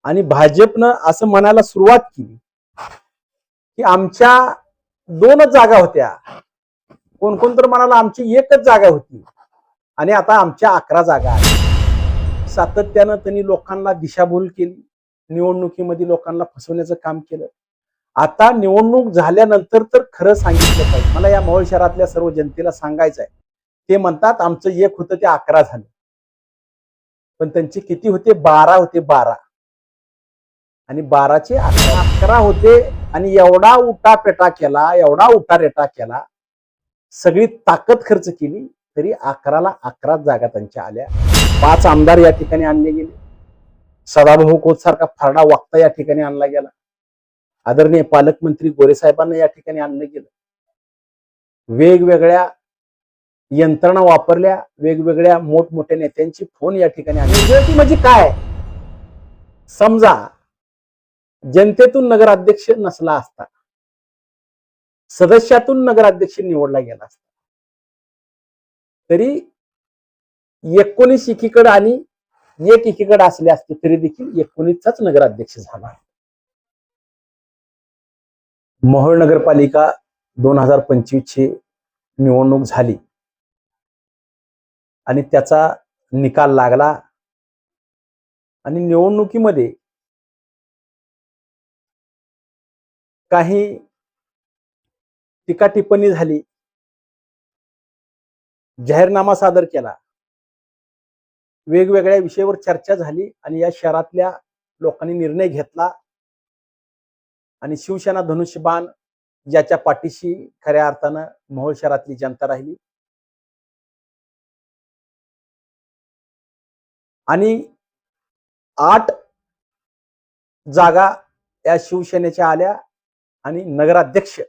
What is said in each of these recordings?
आणि भाजपनं असं म्हणायला सुरुवात केली की आमच्या 2च जागा होत्या. कोण कोण तर म्हणाला आमची 1च जागा होती आणि आता आमच्या 11 जागा आहेत. सातत्यानं त्यांनी लोकांना दिशाभूल केली. निवडणुकीमध्ये लोकांना फसवण्याचं काम केलं. आता निवडणूक झाल्यानंतर तर खरं सांगितलं पाहिजे. मला या मोहोळ शहरातल्या सर्व जनतेला सांगायचं आहे. ते म्हणतात आमचं 1 होतं ते 11 झालं. पण त्यांचे किती होते? 12 होते, 12. आणि 12चे 11 होते आणि एवढा उठापेटा केला, एवढा उठारेटा केला, सगळी ताकद खर्च केली तरी 11ला 11 जागा त्यांच्या आल्या. 5 आमदार या ठिकाणी आणले गेले. सदाभाऊ खोत सारखा फरडा वक्ता या ठिकाणी आणला गेला. आदरणीय पालकमंत्री गोरे साहेबांना या ठिकाणी आणलं गेलं. वेगवेगळ्या यंत्रणा वापरल्या, वेगवेगळ्या मोठमोठ्या नेत्यांची फोन या ठिकाणी आणले. म्हणजे काय? समजा जनतेतून नगराध्यक्ष नसला असता, सदस्यातून नगराध्यक्ष निवडला गेला असता, तरी 19 एकीकडे आणि 1 एकीकडे असले असते तरी देखील 19चाच नगराध्यक्ष झाला. मोहोळ नगरपालिका 2025 ची निवडणूक झाली आणि त्याचा निकाल लागला आणि निवडणुकीमध्ये काही टीका टिप्पणी झाली, जाहीरनामा सादर केला, वेगवेगळ्या विषयावर चर्चा झाली आणि या शहरातल्या लोकांनी निर्णय घेतला आणि शिवसेना धनुष्यबाण ज्याच्या पाठीशी खऱ्या अर्थानं मोहोळ शहरातली जनता राहिली आणि 8 जागा या शिवसेनेच्या आल्या आणि नगराध्यक्ष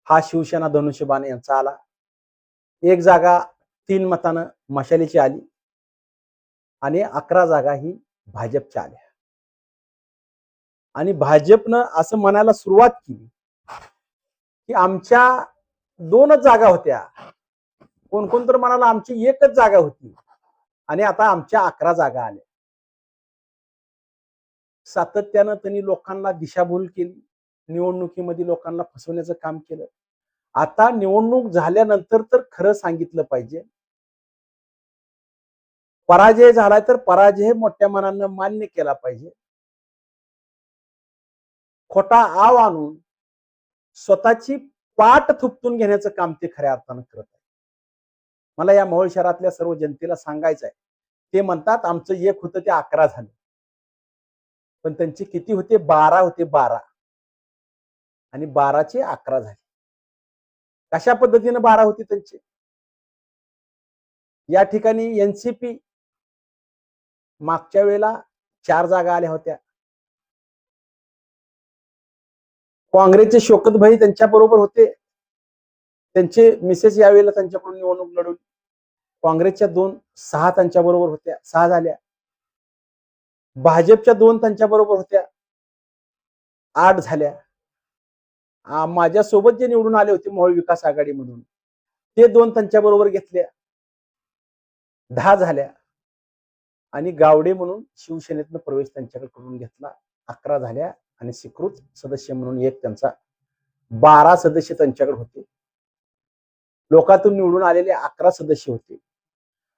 हा शिवसेना धनुष्यबाण यांचा आला. 1 जागा 3 मतानं मशालीची आली आणि 11 जागा ही भाजपच्या आल्या. आणि भाजपनं असं म्हणायला सुरुवात केली की आमच्या 2च जागा होत्या. कोण कोण तर म्हणाला आमची 1च जागा होती आणि आता आमच्या 11 जागा आल्या. सातत्यानं त्यांनी लोकांना दिशाभूल केली. निवडणुकीमध्ये लोकांना फसवण्याचं काम केलं. आता निवडणूक झाल्यानंतर तर खरं सांगितलं पाहिजे. पराजय झालाय तर पराजय मोठ्या मनानं मान्य केला पाहिजे. खोटा आव आणून स्वतःची पाठ थुपटून घेण्याचं काम ते खऱ्या अर्थानं करत आहे. मला या मोहोळ शहरातल्या सर्व जनतेला सांगायचं आहे. ते म्हणतात आमचं 1 होतं ते 11 झालं. पण त्यांचे किती होते? 12 होते, 12. आणि 12चे 11 झाले. कशा पद्धतीने 12 होते त्यांचे? या ठिकाणी एनसीपी मागच्या वेळेला 4 जागा आल्या होत्या. काँग्रेसचे शौकत भाई त्यांच्या बरोबर होते. त्यांचे मिसेस यावेळेला त्यांच्याकडून निवडणूक लढवली. काँग्रेसच्या 6 त्यांच्या बरोबर होत्या, 6 झाल्या. भाजपच्या 2 त्यांच्या बरोबर होत्या, 8 झाल्या. माझ्यासोबत जे निवडून आले होते मोहोळ विकास आघाडीमधून ते 2 त्यांच्या बरोबर घेतल्या, 10 झाल्या. आणि गावडे म्हणून शिवसेनेतनं प्रवेश त्यांच्याकडे करून घेतला, 11 झाल्या. आणि स्वीकृत सदस्य म्हणून 1 त्यांचा, 12 सदस्य त्यांच्याकडे होते. लोकातून निवडून आलेले 11 सदस्य होते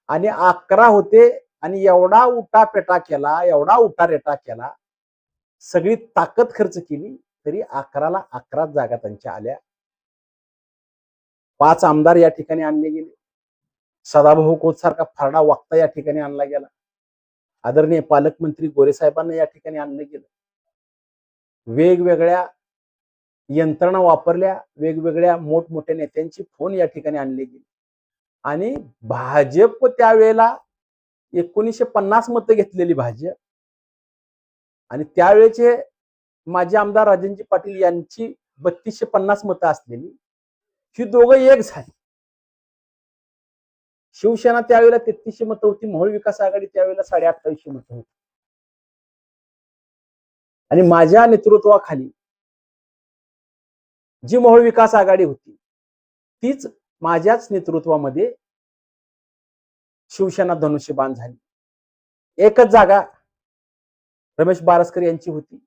आणि 11 होते आणि एवढा उठापेटा केला, एवढा उठारेटा केला, सगळी ताकद खर्च केली तरी 11ला 11 जागा त्यांच्या आल्या. 5 आमदार या ठिकाणी आणले गेले. सदाभाऊ खोत सारखा फरडा वक्ता या ठिकाणी आणला गेला. आदरणीय पालकमंत्री गोरे साहेबांना या ठिकाणी आणलं गेलं. वेगवेगळ्या यंत्रणा वापरल्या, वेगवेगळ्या मोठमोठ्या नेत्यांची फोन या ठिकाणी आणले गेले आणि भाजप त्यावेळेला 1950 मतं घेतलेली भाजप आणि त्यावेळेचे माजी आमदार राजनजी पाटील यांची 3250 मतं असलेली ही दोघं 1 झाली. शिवसेना त्यावेळेला 3300 मतं होती. मोहोळ विकास आघाडी त्यावेळेला 2850 मतं होती. आणि माझ्या नेतृत्वाखाली जी मोहोळ विकास आघाडी होती तीच माझ्याच नेतृत्वामध्ये शिवसेना धनुष्यबाण झाली. 1च जागा रमेश बारसकर यांची होती.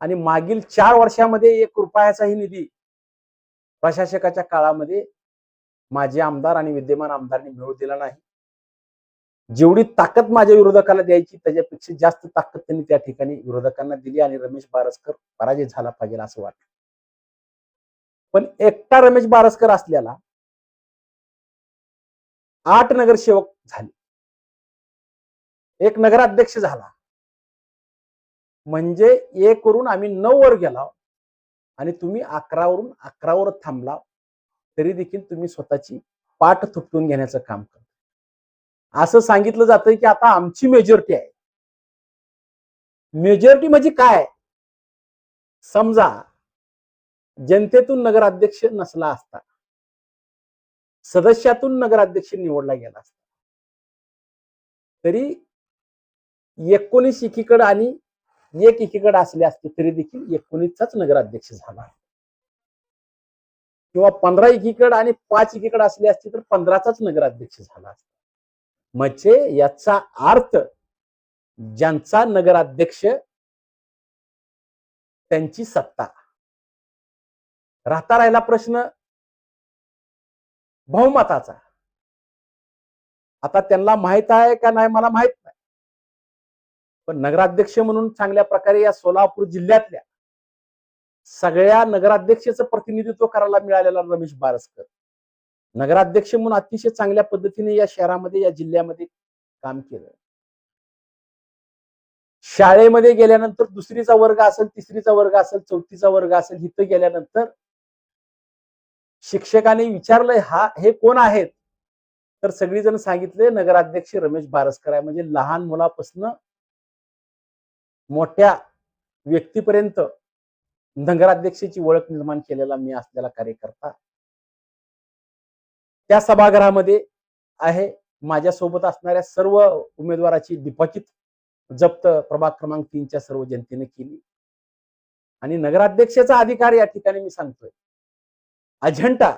आणि मागील 4 वर्षामध्ये 1 रुपयाचाही निधी प्रशासकाच्या काळामध्ये माजी आमदार आणि विद्यमान आमदारांनी मिळवून दिला नाही. जेवढी ताकद माझ्या विरोधकाला द्यायची त्याच्यापेक्षा जास्त ताकद त्यांनी त्या ठिकाणी विरोधकांना दिली आणि रमेश बारसकर पराजय झाला पाहिजे असं वाटलं. पण एकटा रमेश बारसकर असल्याला 8 नगरसेवक झाले, 1 नगराध्यक्ष झाला, म्हणजे 1 वरून आम्ही 9 वर गेला आणि तुम्ही 11 वरून 11 वर थांबला, तरी देखील तुम्ही स्वतःची पाठ थुपटून घेण्याचं काम करता. असं सांगितलं जातंय की आता आमची मेजॉरिटी आहे. मेजॉरिटी म्हणजे काय? समजा जनतेतून नगराध्यक्ष नसला असता, सदस्यातून नगराध्यक्ष निवडला गेला असता, तरी 19 एकीकडे आणि 1 एकीकडे असले असते तरी देखील 19चाच नगराध्यक्ष झाला, किंवा 15 एकीकडे आणि 5 एकीकडे असले असते तर 15चाच नगराध्यक्ष झाला असता. म्हणजे याचा अर्थ ज्यांचा नगराध्यक्ष त्यांची सत्ता. राहता राहिला प्रश्न बहुमताचा. आता त्यांना माहित आहे का नाही मला माहित नाही, पण नगराध्यक्ष म्हणून चांगल्या प्रकारे या सोलापूर जिल्ह्यातल्या सगळ्या नगराध्यक्षाचं प्रतिनिधित्व करायला मिळालेला रमेश बारसकर नगराध्यक्ष म्हणून अतिशय चांगल्या पद्धतीने या शहरामध्ये या जिल्ह्यामध्ये काम केलं. शाळेमध्ये गेल्यानंतर 2रीचा वर्ग असेल, 3रीचा वर्ग असेल, 4थीचा वर्ग असेल, इथं गेल्यानंतर शिक्षकांनी विचारलंय हे कोण आहेत, तर सगळीजण सांगितले नगराध्यक्ष रमेश बारसकर आहे. म्हणजे लहान मुलापासून मोठ्या व्यक्तीपर्यंत नगराध्यक्षाची ओळख निर्माण केलेला मी असलेला कार्यकर्ता त्या सभागृहामध्ये आहे. माझ्यासोबत असणाऱ्या सर्व उमेदवाराची डिपॉझिट जप्त प्रभाग क्रमांक 3च्या सर्व जनतेने केली. आणि नगराध्यक्षाचा अधिकार या ठिकाणी मी सांगतोय, अजेंडा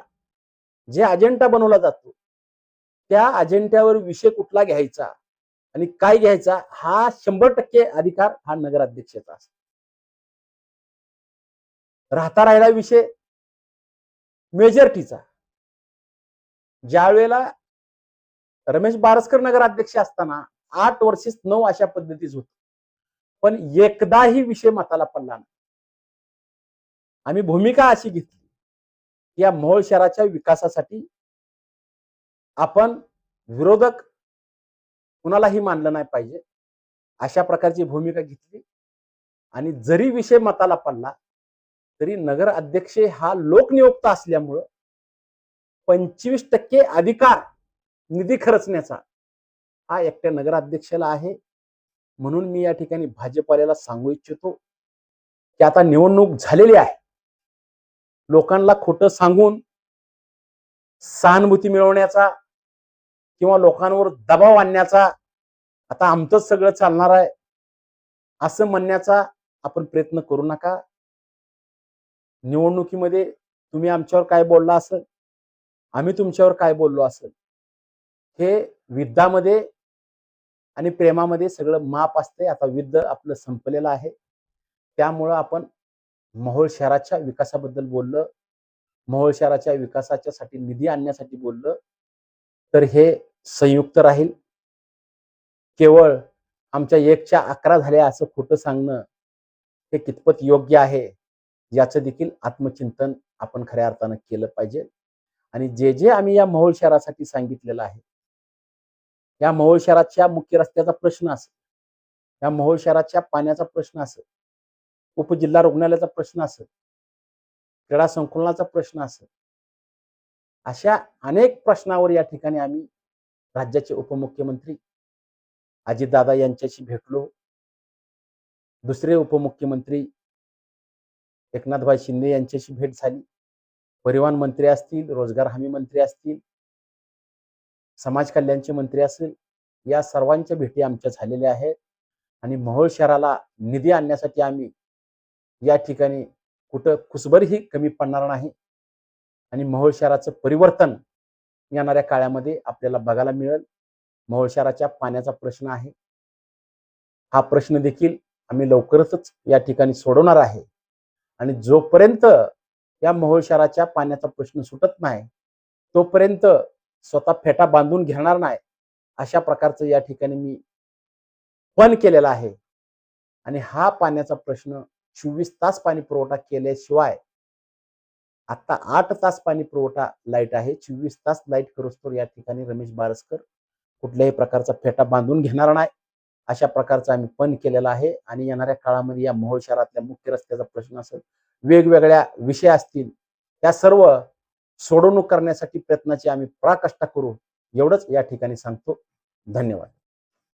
जे अजेंडा बनवला जातो त्या अजेंड्यावर विषय कुठला घ्यायचा आणि काय घ्यायचा हा 100% अधिकार हा नगराध्यक्षाचा असतो. राहता राहिला विषय मेजॉरिटीचा. ज्या वेळेला रमेश बारसकर नगराध्यक्ष असताना 8 वर्षेस 9 अशा पद्धतीच होत, पण एकदाही विषय मताला पडला नाही. आम्ही भूमिका अशी घेतली की या मोहोळ शहराच्या विकासासाठी आपण विरोधक कुणालाही मानलं नाही पाहिजे अशा प्रकारची भूमिका घेतली. आणि जरी विषय मताला पडला तरी नगर अध्यक्ष हा लोकनियुक्त असल्यामुळं 25% अधिकार निधी खर्चण्याचा हा एकट्या नगराध्यक्षाला आहे. म्हणून मी या ठिकाणी भाजपवाल्याला सांगू इच्छितो की आता निवडणूक झालेली आहे, लोकांना खोटं सांगून सहानुभूती मिळवण्याचा किंवा लोकांवर दबाव आणण्याचा आता आमचंच सगळं चालणार आहे असं म्हणण्याचा आपण प्रयत्न करू नका. निवडणुकीमध्ये तुम्ही आमच्यावर काय बोलला असेल, आम्ही तुमच्यावर काय बोललो असेल, हे युद्धामध्ये आणि प्रेमामध्ये सगळं माप असते. आता युद्ध आपलं संपलेलं आहे, त्यामुळं आपण मोहोळ शहराच्या विकासाबद्दल बोललं, मोहोळ शहराच्या विकासाच्यासाठी निधी आणण्यासाठी बोललं तर हे संयुक्त राहील. केवळ आमच्या 1च्या 11 झाल्या असं खोटं सांगणं हे कितपत योग्य आहे याचं देखील आत्मचिंतन आपण खऱ्या अर्थानं केलं पाहिजे. आणि जे आम्ही या मोहोळ शहरासाठी सांगितलेलं आहे, या मोहोळ शहराच्या मुख्य रस्त्याचा प्रश्न असेल, या मोहोळ शहराच्या पाण्याचा प्रश्न असेल, उपजिल्हा रुग्णालयाचा प्रश्न असेल, क्रीडा संकुलनाचा प्रश्न असेल, अशा अनेक प्रश्नावर या ठिकाणी आम्ही राज्याचे उपमुख्यमंत्री अजितदादा यांच्याशी भेटलो. दुसरे उपमुख्यमंत्री एकनाथभाई शिंदे यांच्याशी भेट झाली. परिवहन मंत्री असतील, रोजगार हमी मंत्री असतील, समाज कल्याणचे मंत्री असतील, या सर्वांच्या भेटी आमच्या झालेल्या आहेत. आणि मोहोळ शहराला निधी आणण्यासाठी आम्ही या ठिकाणी कुठं कुसभरही कमी पडणार नाही. आणि मोहोळ शहराचं परिवर्तन येणाऱ्या काळामध्ये आपल्याला बघायला मिळेल. मोहोळ शहराच्या पाण्याचा प्रश्न आहे, हा प्रश्न देखील आम्ही लवकरच या ठिकाणी सोडवणार आहे. आणि जोपर्यंत या मोहोळ शहराच्या पाण्याचा प्रश्न सुटत नाही तोपर्यंत स्वतः फेटा बांधून घेणार नाही, अशा प्रकारचं या ठिकाणी मी पण केलेला आहे. आणि हा पाण्याचा प्रश्न 24 तास पाणी पुरवठा केल्याशिवाय, आता 8 तास पाणी पुरवठा लाईट आहे, 24 तास लाईट करोस्तोवर या ठिकाणी रमेश बारसकर कुठल्याही प्रकारचा फेटा बांधून घेणार नाही, अशा प्रकारचा आम्ही पण केलेला आहे. आणि येणाऱ्या काळामध्ये या मोहोळ शहरातल्या मुख्य रस्त्याचा प्रश्न असेल, वेगवेगळ्या विषय असतील, त्या सर्व सोडवणूक करण्यासाठी प्रयत्नाची आम्ही पराकाष्ठा करू, एवढंच या ठिकाणी सांगतो. धन्यवाद.